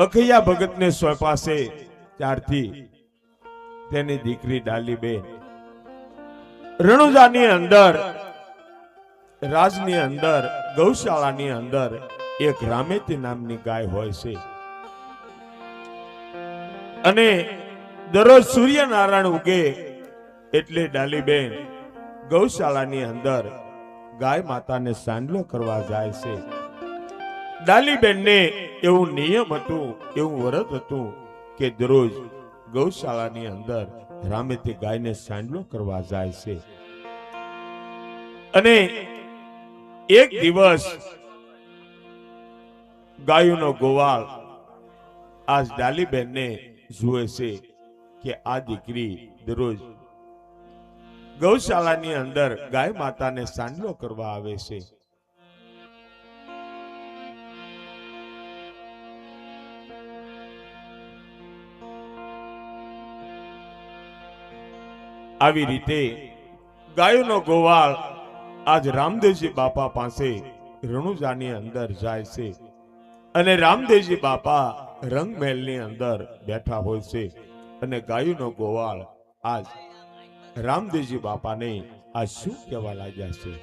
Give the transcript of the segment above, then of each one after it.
અખૈયા ભગતને સોંપાશે ત્યારથી તેની દીકરી ડાલીબેન રણુજાની અંદર, રાજની અંદર, ગૌશાળાની અંદર એક રામેતી નામની ગાય હોય છે અને દરરોજ સૂર્યનારાયણ ઉગે એટલે ડાલીબેન ગૌશાળાની અંદર ગાય માતાને સાંડલો કરવા જાય છે. ડાલીબેનને એવું નિયમ હતું, એવું વ્રત હતું કે દરરોજ ગૌશાળાની અંદર રામેતી ગાયને સાંડલો કરવા જાય છે. અને એક દિવસ ગાયોનો ગોવાળ આજ ડાલીબેનને જુએ છે કે આ દીકરી દરરોજ ગૌશાળાની અંદર ગાય માતાને સાંડલો કરવા આવે છે. આવી રીતે ગાયોનો ગોવાળ આજ રામદેવજી બાપા પાસે રણુજાની અંદર જાય છે અને રામદેવજી બાપા રંગમહેલની અંદર બેઠા હોય છે અને ગાયોનો ગોવાળ આજ રામદેવજી બાપાને આ શું કહેવા લાગ્યા છે?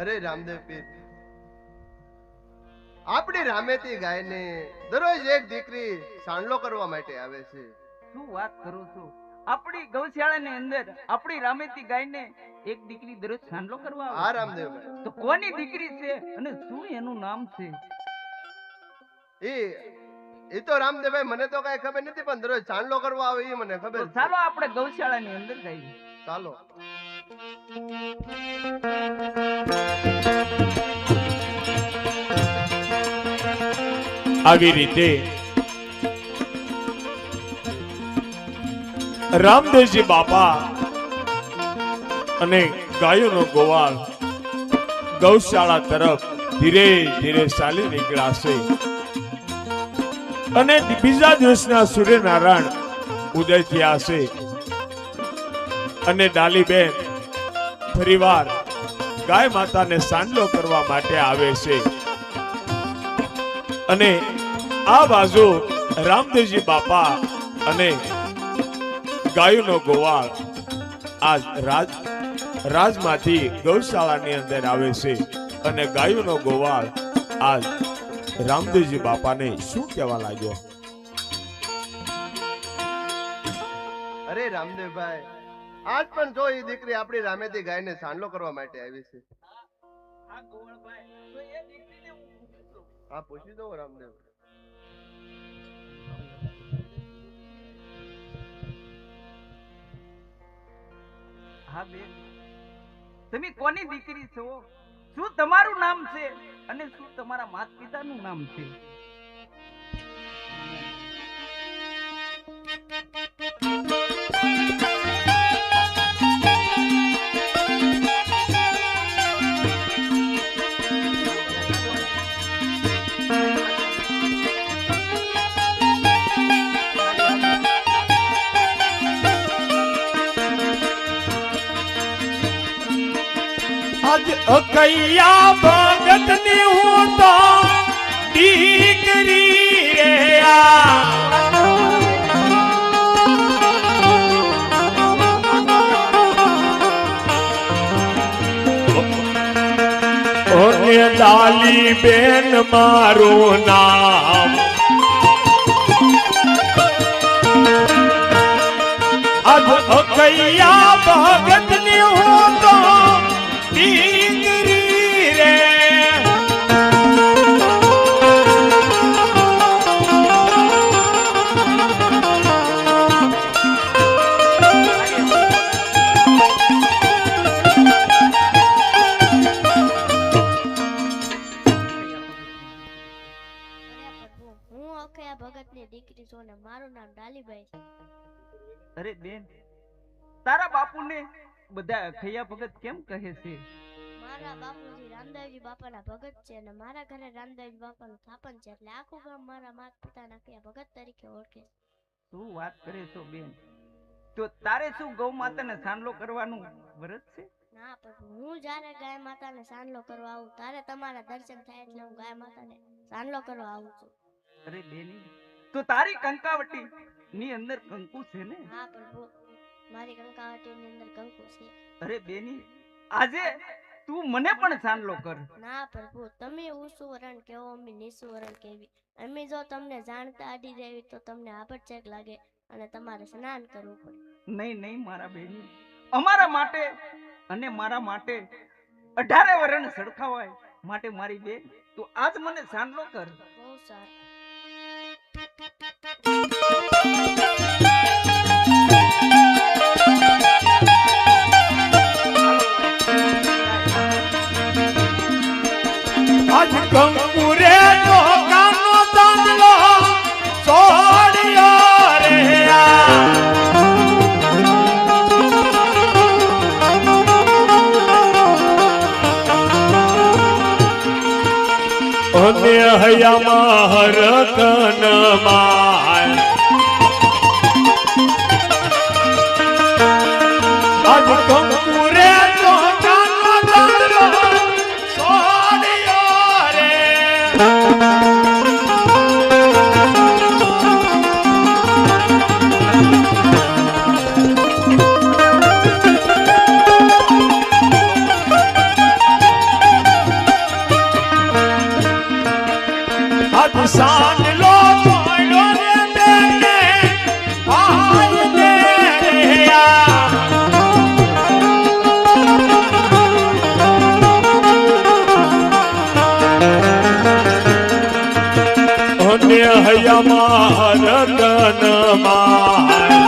અરે રામદેવ પીર, આપણી રામેતી ગાયને દરરોજ એક દીકરી સાંડલો કરવા માટે આવે છે. શું વાત કરું છું? આપણી ગૌશાળાની અંદર આપણી રામેતી ગાયને એક દીકરી દરરોજ સાંડલો કરવા આવે? હા રામદેવભાઈ. તો કોની દીકરી છે અને શું એનું નામ છે? એ તો રામદેવભાઈ મને તો કઈ ખબર નથી, પણ દરરોજ સાંડલો કરવા આવે એ મને ખબર. ચાલો આપણે ગૌશાળાની અંદર જઈએ. ચાલો. આવી રીતે રામદેવજી બાપા અને ગાયોનો ગોવાળ ગૌશાળા તરફ ધીરે ધીરે ચાલી નીકળ્યા છે અને બીજા દિવસના સૂર્યનારાયણ ઉદય થયા છે અને ડાલીબેન ફરીવાર ગાય માતાને સાંડલો કરવા માટે આવે છે અને આ બાજુ રામદેવજી બાપા અને ગાયોનો ગોવાળ આજ રાજમાંથી ગૌશાળાની અંદર આવે છે અને ગાયોનો ગોવાળ આજ રામદેવજી બાપાને શું કહેવા લાગ્યો? અરે રામદેવભાઈ, આજ પણ જો એ દીકરી આપણી રામેતી ગાયને સાંડલો કરવા માટે આવી છે. હા ગોવળભાઈ, તો એ દીકરીને હું પૂછું છું. હા પૂછી દો રામદેવ. હા બેન, તમે કોની દીકરી છો? શું તમારું નામ છે અને શું તમારા માતા પિતાનું નામ છે? અકૈયા ભગતની હું તો દીકરી રે ઓને ડાલીબેન મારું નામ આજ અકૈયા ભગતની હું તો દીકરી રે અખયા ભગતની દીકરી છું ને મારું નામ ડાલીબાઈ છે. અરે બેન, તારા બાપુને બધા અખૈયા ભગત કેમ કહે છે? મારા બાપુજી રામદેવજી બાપાના ભગત છે અને મારા ઘરે રામદેવજી બાપાનું સ્થાપન છે એટલે આખું ગામ મારા માતા પિતાના અખયા ભગત તરીકે ઓળખે છે. શું વાત કરે છો બેન? તો તારે શું ગૌ માતાને સાંડલો કરવાનું વ્રત છે? ના પ્રભુ, હું જ્યારે ગાય માતાને સાંડલો કરવા આવું ત્યારે તમારા દર્શન થાય એટલે હું ગાય માતાને સાંડલો કરવા આવું છું. અરે બેની, તો તારી કંકાવટી ની અંદર કંકુ છે ને? હા પ્રભુ, મારી કંકાવટીની અંદર કંકુ છે. અરે બેની, આજે તું મને પણ સાંડલો કર. ના પ્રભુ, તમે ઊંચું વરણ કેવો અમે નીચું વરણ કેવી. અમે જો તમને જાણતા આડી દેવી તો તમને આભડછેક લાગે અને તમારે સ્નાન કરવું પડે. નહીં નહીં મારા બેની, અમારા માટે અને મારા માટે 18 વરણ સડખાવાય માટે મારી બેન તું આજ મને સાંડલો કર. બહુ સારું. આજ કંકુરે તો કાનો ચાંદલો છોડ્યો રે અને હૈયામાં હરકન માય આજ કંકુરે તો કાનો ચાંદલો છોડ્યો રે આજ સાંડલો છોડ્યો રે બેને ભાઈ ને યા અને હૈયામાં રતન માય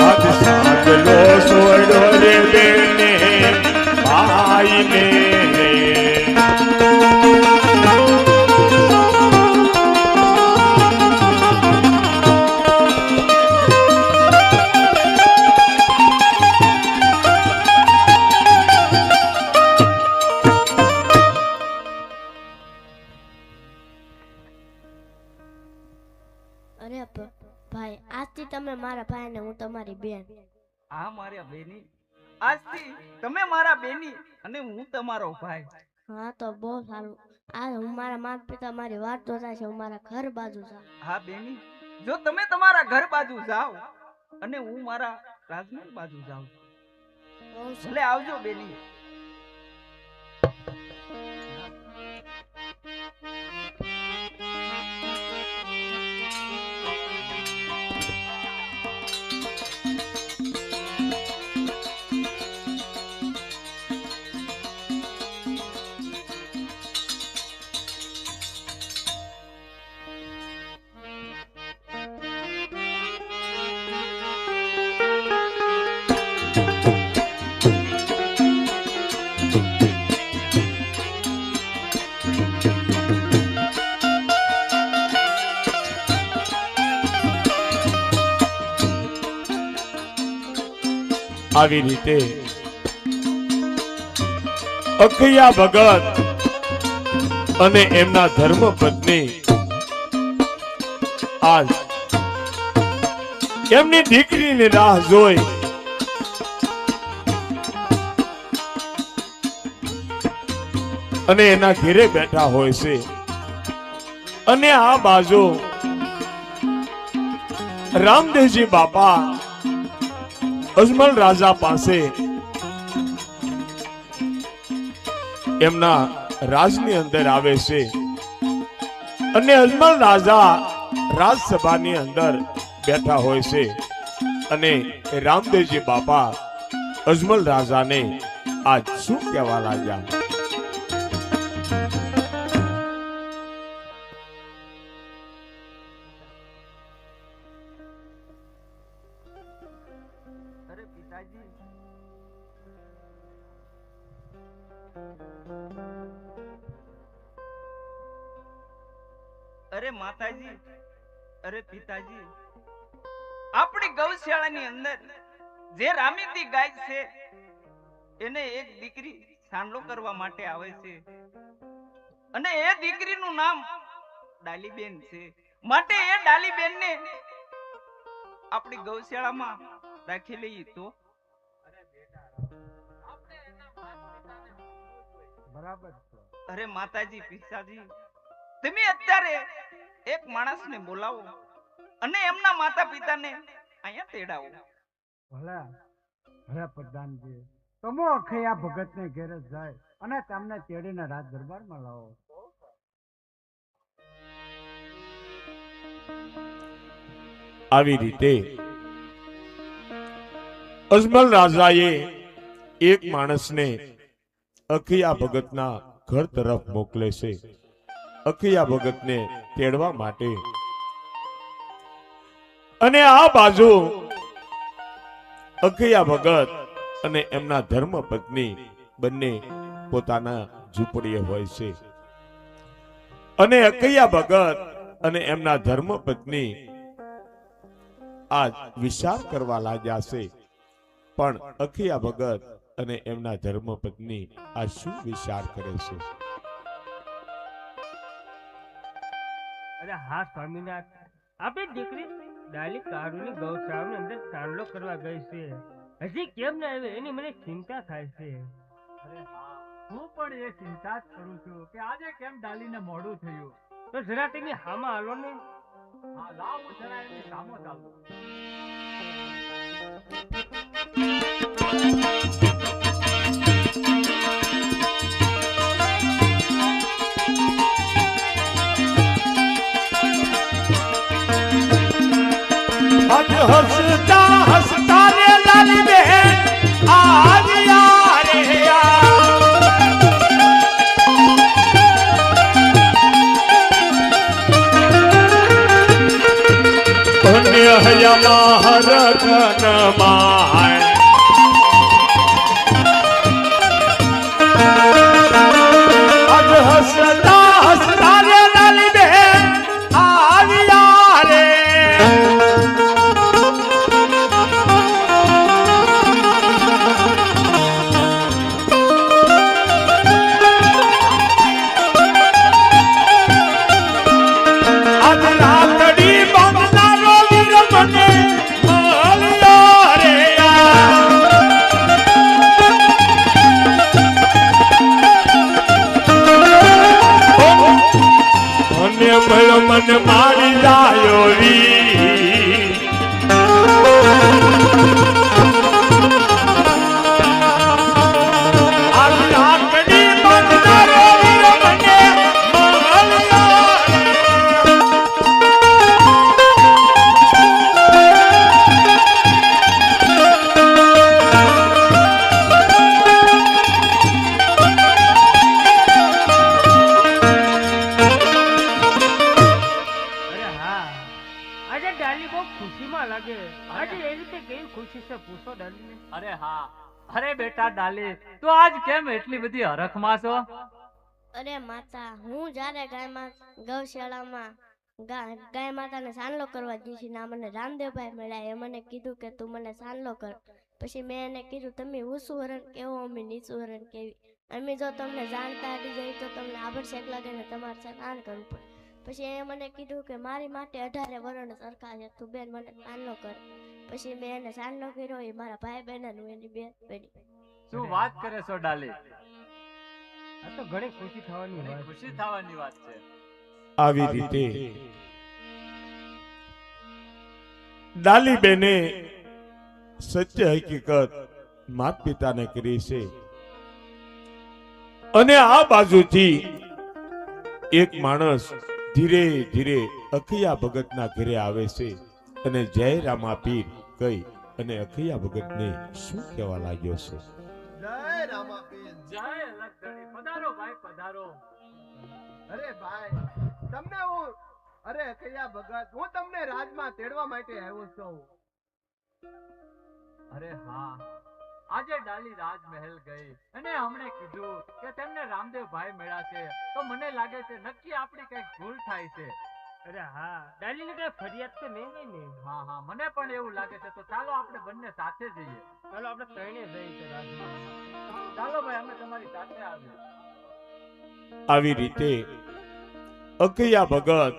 આજ સાંડલો છોડ્યો રે બેને ભાઈ ને અરે ભાઈ, આજથી તમે મારા ભાઈ ને હું તમારી બેન. આ મારા બેની, આજથી તમે મારા બેની અને હું તમારો ભાઈ. હા તો બહુ સારું. આ હું મારા માતા પિતા મારી વાત જોતા છે, હું મારા ઘર બાજુ જાઉં. હા બેની, જો તમે તમારા ઘર બાજુ જાઓ અને હું મારા રાજમહેલ બાજુ જાઉં બહુ સારું. ભલે આવજો બેની. આવી રીતે અખૈયા ભગત અને એમના ધર્મ પત્ની આજ એમની દીકરીની રાહ જોઈ અને એના ઘેરે બેઠા હોય છે અને આ બાજુ રામદેવજી બાપા અજમલ રાજા પાસે એમના રાજની અંદર આવે છે અને અજમલ રાજા રાજસભાની અંદર બેઠા હોય છે અને રામદેવજી બાપા અજમલ રાજાને આજ શું કહેવા લાગ્યા? અરે પિતાજી, અરે માતાજી, અરે પિતાજી, આપણી ગૌશાળાની અંદર જે રામીતી ગાય છે એને એક દીકરી સાંડલો કરવા માટે આવે છે અને એ દીકરીનું નામ ડાલીબેન છે. માટે એ ડાલીબેનને આપણી ગૌશાળામાં રાખી લઈએ તો બરાબર. અરે માતાજી, પિતાજી, તમે અત્યારે એક માણસને બોલાવો અને એમના માતા પિતાને અહીંયા તેડાવો. ભલે ભલે પ્રધાનજી, તમો અખૈયા ભગતને ઘેરે જાય અને તેમને તેડીને રાજ દરબારમાં લાવો. આવી રીતે અજમલ રાજાએ એક માણસને અખિયા ભગતના ઘર તરફ મોકલે છે, અખિયા ભગતને તેડવા માટે. અને આ બાજુ અખિયા ભગત અને એમના ધર્મપત્ની બંને પોતાના ઝૂંપડીએ હોય છે. અને અખિયા ભગત અને એમના ધર્મપત્ની આજ વિચાર કરવા લાગ્યા છે. પણ અખિયા ભગત અને એમના ધર્મપત્ની આ શું વિચાર કરે છે? અરે હા સ્વામિનાથ, આપણી દીકરી ડાલી કારુની ગૌશાળાની અંદર ચાંદલો કરવા ગઈ છે. હજી કેમ ના આવે એની મને ચિંતા થાય છે. અરે હા, હું પણ એ ચિંતા જ કરું છું કે આજે કેમ ડાલીને મોડું થયું. તો જરા તમે હામાં હાલો ને. હા, લાવ હું જરા એની સામો ચાલું. હસતા હસતા રે લાલી બેન આવ્યા રે પુણ્ય હયા હરકન માય અજ હસતા હસતા રે લાલી બેન આવ્યા રે. મન મારી જાયો વી આખડી બંધારો વીર મને અરે હા, અરે બેટા ડાલી, તું આજ કેમ એટલી બધી હરખમાં છો? અરે માતા, હું જ્યારે ગૌશાળામાં ગાય માતાને સાનલો કરવા જઈ છું ના મને રામદેવભાઈ મળ્યા. એ મને કીધું કે તું મને સાનલો કર. પછી મેં એને કીધું તમે ઊંચું હરણ કેવો, અમે નીચું હરણ કેવી. અમે જો તમને જાણતા આડી જાય તો તમને આભડછેક લાગે ને તમારે સ્નાન કરવું પડે. પછી એ મને કીધું કે મારી માટે 18 વરણ સરખા છે, તું બેન મને સાનલો કર. પછી મેં એને સાનલો કર્યો. એ મારા ભાઈ બહેન એની બેન બની. શું વાત કરે છો ડાલી? આ તો ઘણી ખુશી થવાની વાત છે. આવી રીતે ડાલીબેને સત્ય હકીકત માત પિતાને કરી છે. અને આ બાજુથી એક માણસ ધીરે ધીરે અખિયા ભગતના ઘરે આવે છે અને જય રામા પીર કહી અને અખિયા ભગતને શું કહેવા લાગ્યો છે? જય રામાપીર. જય લખધણી, પધારો ભાઈ પધારો. અરે ભાઈ, તમને હું અખૈયા ભગત, હું તમને રાજમાં તેડવા માટે આવ્યો છું. અરે હા, આજે ડાલી રાજમહેલ ગઈ અને હમણે કીધું કે તેમને રામદેવભાઈ મળ્યા છે. તો મને લાગે છે નક્કી આપણી કઈક ભૂલ થાય છે. અરે હા ડાલીની કઈ ફરિયાદ તો નહીં હોય ને. હા હા મને પણ એવું લાગે છે. તો ચાલો આપણે બંને સાથે જઈએ. ચાલો આપણે ત્રણે જઈએ છે રાજમહેલમાં. ચાલો ભાઈ અમે તમારી સાથે આવીએ. આવી રીતે અખૈયા ભગત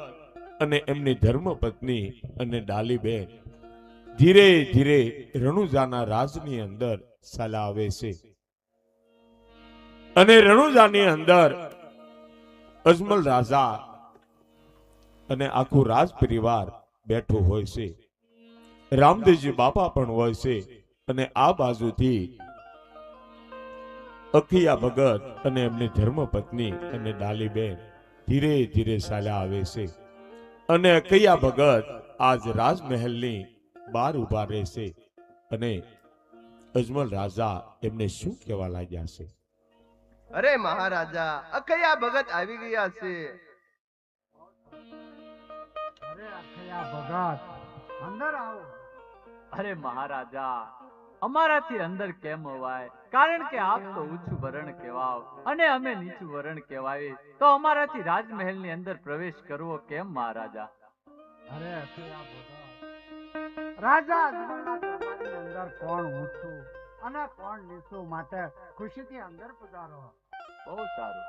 અને એમની ધર્મપત્ની અને ડાલીબેન ધીરે ધીરે રણુજાના રાજની અંદર ચાલ્યા આવે છે અને રણુજાની અંદર અજમલ રાજા અને આખું રાજ પરિવાર બેઠું હોય છે. રામદેવજી બાપા પણ હોય છે અને આ બાજુથી અખિયા ભગત અને એમની ધર્મપત્ની અને ડાલીબેન ધીરે ધીરે ચાલ્યા આવે છે અને અખિયા ભગત આજ રાજમહેલની બહાર ઉભા રહેશે અને અજમલ રાજા એમને શું કહેવા લાગ્યા છે? અરે મહારાજા, અખૈયા ભગત આવી ગયા છે. અરે અખૈયા ભગત, અંદર આવો. અરે મહારાજા, અમારાથી અંદર કેમ અવાય? કારણ કે આપ તો ઊંચું વરણ કહેવાવ અને અમે નીચું વરણ કહેવાય, તો અમારાથી રાજમહેલની અંદર પ્રવેશ કરવો કેમ મહારાજા? અરે અખૈયા ભગત, રાજા અજમલના દરબારની અંદર કોણ ઊંચું અને કોણ નીચું, માટે ખુશીથી અંદર પધારો. બહુ સારું.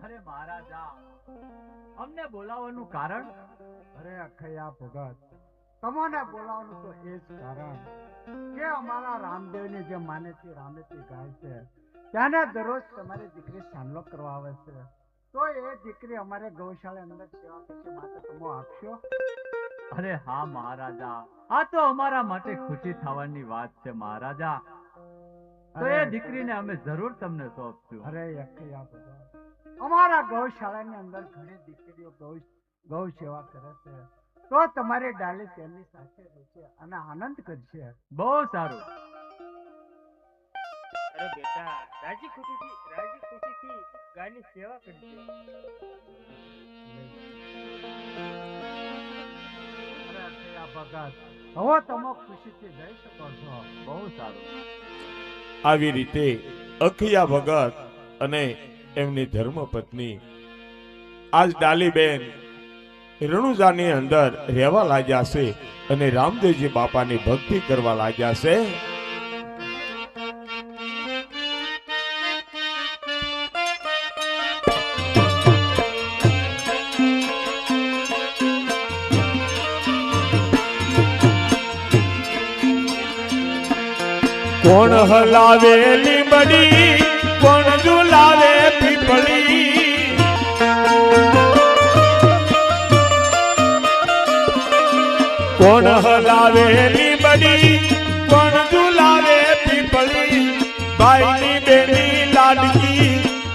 અરે મહારાજા, અમને બોલાવવાનું કારણ? અરે અખૈયા ભગત, તમને બોલાવવાનું તો એ જ કારણ કે અમારા રામદેવની જે માનેતી રામેતી ગાય છે તેને દરરોજ તમારી દીકરી સાંડલો કરવા આવે છે, તો એ દીકરી અમારે ગૌશાળા અંદર સેવા કરશે, માટે તમે આપશો? અરે હા મહારાજા, આ તો અમારા માટે ખુશી થવાની વાત છે મહારાજા. તો એ દીકરીને અમે જરૂર તમને સોંપશું. અરે અખૈયા ભગત, અમારા ગૌશાળાની અંદર ઘણી દીકરીઓ ગૌ સેવા કરે છે, તો તમારી ડાલી તેમની સાથે રહેશે અને આનંદ કરશે. બહુ સારું. અરે બેટા, રાજી ખુશીથી ગાયની સેવા કરજે. અરે અખૈયા ભગત, હવે તમે ખુશીથી જઈ શકો છો. બહુ સારું. આવી રીતે અખિયા ભગત અને એમની ધર્મપત્ની આજ ડાલીબેન રણુજાની અંદર રહેવા લાગ્યા છે અને રામદેવજી બાપાની ભક્તિ કરવા લાગ્યા છે. કોણ હલાવે લીંબડી, કોણ ઝુલાવે પીપળી, કોણ હલાવે લીંબડી, કોણ ઝુલાવે પીપળી, ભાઈની બેની લાડકી,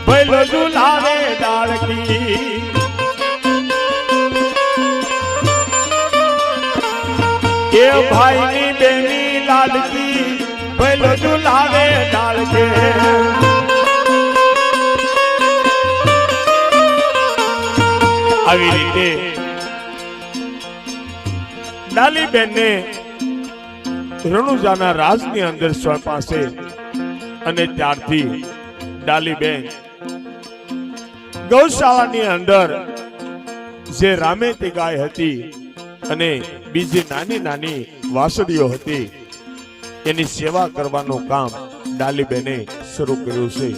ભૈલો ઝુલાવે ડાળકી. એ ભાઈની બેની લાડકી, ભૈલો ઝુલાવે ડાળકે. આવી રીતે ડાલીબેનને રણુજાના રાજની અંદર સોંપાશે અને ત્યારથી ડાલીબેન ગૌશાળાની અંદર જે રામેતી ગાય હતી અને બીજી નાની નાની વાસળીઓ હતી એની સેવા કરવાનું કામ ડાલીબેને શરૂ કર્યું છે.